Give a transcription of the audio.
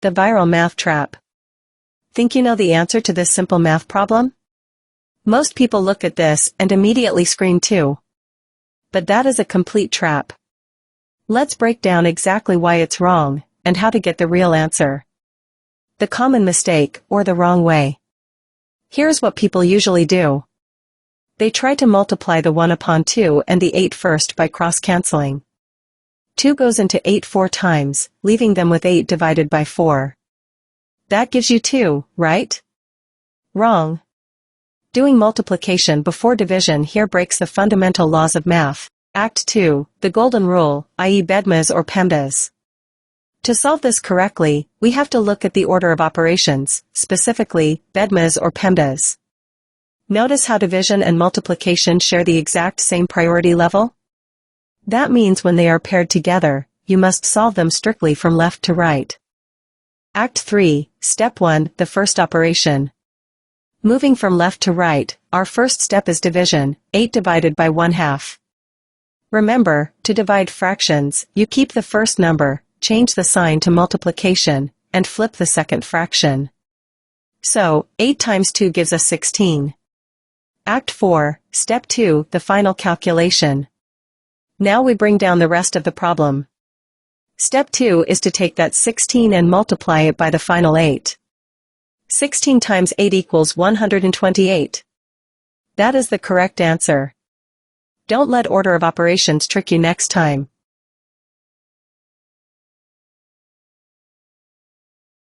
The viral math trap. Think you know the answer to this simple math problem? Most people look at this and immediately scream too. But that is a complete trap. Let's break down exactly why it's wrong, and how to get the real answer. The common mistake, or the wrong way. Here's what people usually do. They try to multiply the 1 upon 2 and the 8 first by cross-canceling. 2 goes into 8 4 times, leaving them with 8 divided by 4. That gives you 2, right? Wrong. Doing multiplication before division here breaks the fundamental laws of math. Act 2, the golden rule, i.e. BEDMAS or PEMDAS. To solve this correctly, we have to look at the order of operations, specifically, BEDMAS or PEMDAS. Notice how division and multiplication share the exact same priority level? That means when they are paired together, you must solve them strictly from left to right. Act 3, Step 1, the first operation. Moving from left to right, our first step is division, 8 divided by 1/2. Remember, to divide fractions, you keep the first number, change the sign to multiplication, and flip the second fraction. So, 8 times 2 gives us 16. Act 4, Step 2, the final calculation. Now we bring down the rest of the problem. Step 2 is to take that 16 and multiply it by the final 8. 16 times 8 equals 128. That is the correct answer. Don't let order of operations trick you next time.